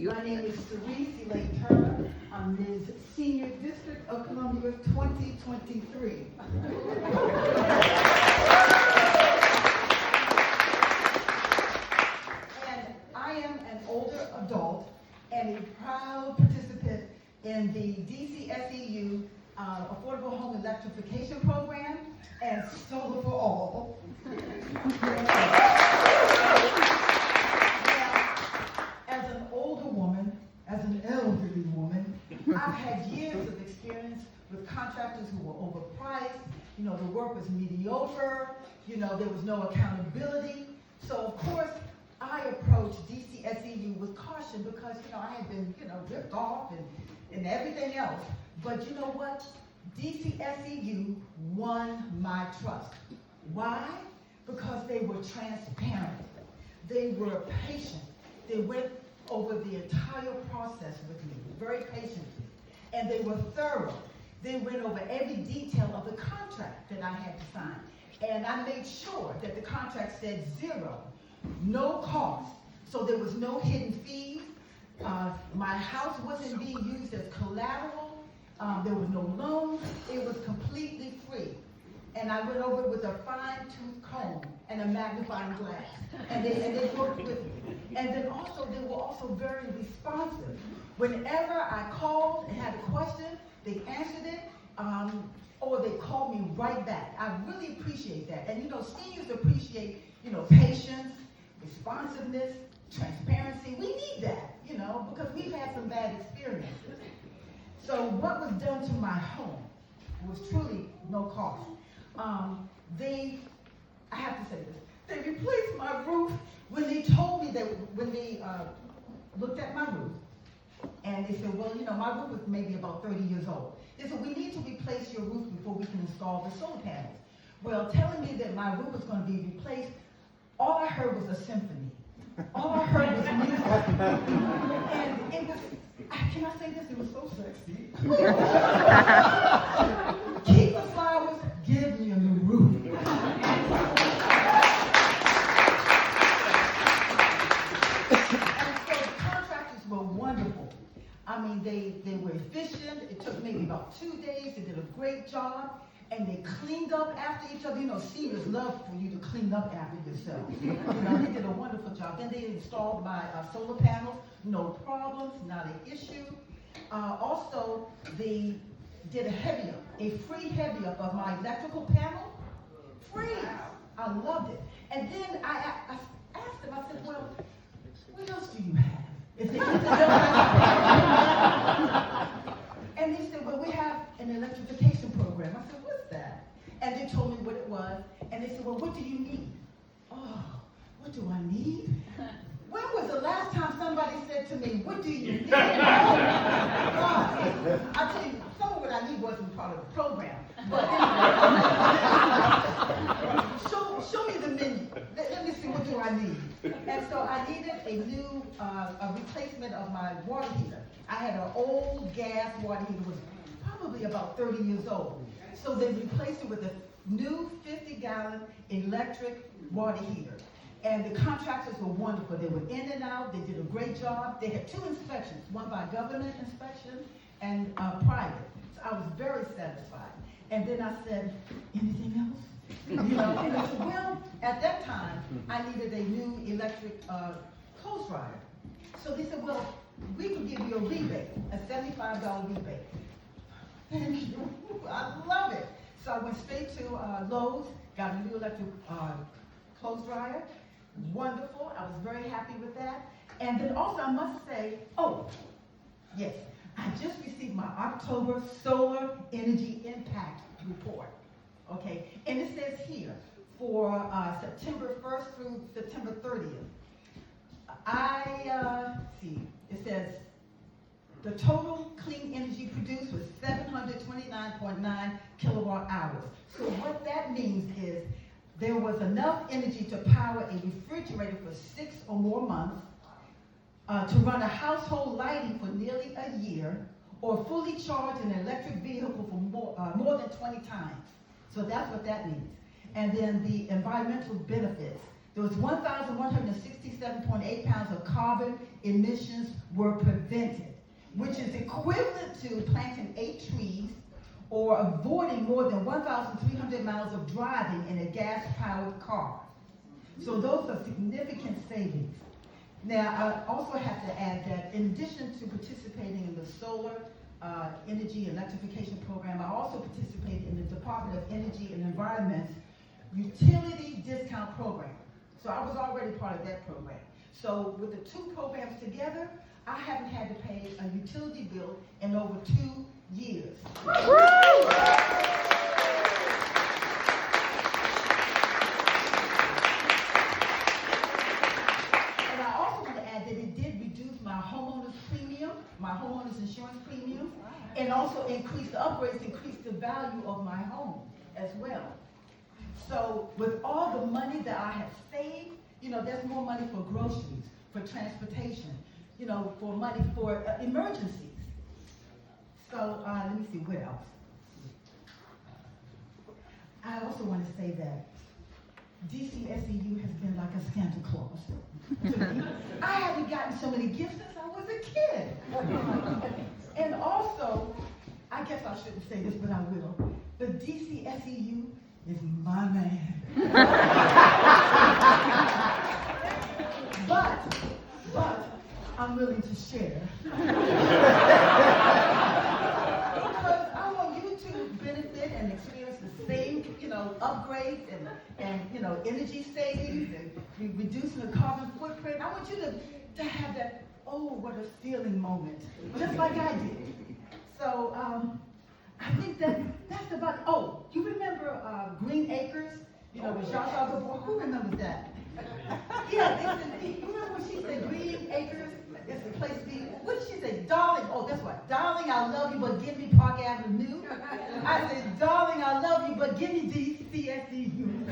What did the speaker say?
My name is Cerise Elaine Turner. I'm Ms. Senior District of Columbia 2023. And I am an older adult and a proud participant in the DCSEU Affordable Home Electrification Program and Solar for All. As an older woman, as an elderly woman, I've had years of experience with contractors who were overpriced. You know, the work was mediocre. You know, there was no accountability. So, of course, I approached DCSEU with caution because, you know, I had been, you know, ripped off and everything else. But you know what? DCSEU won my trust. Why? Because they were transparent. They were patient. They went over the entire process with me, very patiently. And they were thorough. They went over every detail of the contract that I had to sign. And I made sure that the contract said zero, no cost. So there was no hidden fees. My house wasn't being used as collateral. There was no loan. It was completely free. And I went over it with a fine-tooth comb and a magnifying glass. And they worked with me. And then also, they were also very responsive. Whenever I called and had a question, they answered it, or they called me right back. I really appreciate that. And you know, seniors appreciate, you know, patience, responsiveness, transparency. We need that, you know, because we've had some bad experiences. So what was done to my home was truly no cost. I have to say this, they replaced my roof when they told me that, when they looked at my roof, and they said, well, you know, my roof was maybe about 30 years old. They said, we need to replace your roof before we can install the solar panels. Well, telling me that my roof was going to be replaced, all I heard was a symphony. All I heard was music. And it was, can I say this? It was so sexy. Keep the flowers, give me a new roof. And so contractors were wonderful. I mean, they were efficient. It took maybe about 2 days. They did a great job. And they cleaned up after each other. You know, seniors love for you to clean up after yourself. You know, they did a wonderful job. Then they installed my solar panels. No problems, not an issue. Also, they did a free heavy up of my electrical panel. Free. I loved it. And then I asked them, I said, well, what else do you have? If they and they said, well, we have an electrification program. I said, what's that? And they told me what it was. And they said, well, what do you need? Oh, what do I need? When was the last time somebody said to me, what do you need? Oh, God. I tell you, some of what I need wasn't part of the program. But show me the menu. Let me see, what do I need? And so I needed a new a replacement of my water heater. I had an old gas water heater, was probably about 30 years old. So they replaced it with a new 50-gallon electric water heater. And the contractors were wonderful. They were in and out. They did a great job. They had 2 inspections, one by government inspection and private. So I was very satisfied. And then I said, anything else? You know, and I said, well, at that time, I needed a new electric clothes dryer. So they said, well, we can give you a rebate, a $75 rebate. And I love it. So I went straight to Lowe's, got a new electric clothes dryer. Wonderful. I was very happy with that. And then also I must say, oh, yes, I just received my October Solar Energy Impact Report. Okay, and it says here, for September 1st through September 30th, it says the total clean energy produced was 729.9 kilowatt hours. So what that means is there was enough energy to power a refrigerator for 6 or more months, to run a household lighting for nearly a year, or fully charge an electric vehicle for more than 20 times. So that's what that means. And then the environmental benefits. There was 1,167.8 pounds of carbon emissions were prevented, which is equivalent to planting 8 trees or avoiding more than 1,300 miles of driving in a gas-powered car. So those are significant savings. Now, I also have to add that in addition to participating in the solar energy electrification program, I also participated in the Department of Energy and Environment's utility discount program. So I was already part of that program. So with the two programs together, I haven't had to pay a utility bill in over 2 years. My homeowner's insurance premium, and also increase the upgrades, increase the value of my home as well. So with all the money that I have saved, there's more money for groceries, for transportation, for money for emergencies. So let me see, what else? I also want to say that DCSEU has been like a Santa Claus to me. I haven't gotten so many gifts since I was a kid. And also, I guess I shouldn't say this, but I will. The DCSEU is my man. but I'm willing to share. Because I want you to benefit and experience the same, upgrades and energy savings and reducing the carbon footprint. I want you to have that, oh, what a feeling moment, just like I did. So I think that's about, oh, you remember Green Acres? With Zsa Zsa Gabor? Who remembers that? Yeah, you remember when she said Green Acres? It's a place to be. What did she say? Darling, oh, that's right. Darling, I love you, but give me Park Avenue. I said, darling, I love you, but give me DCSEU.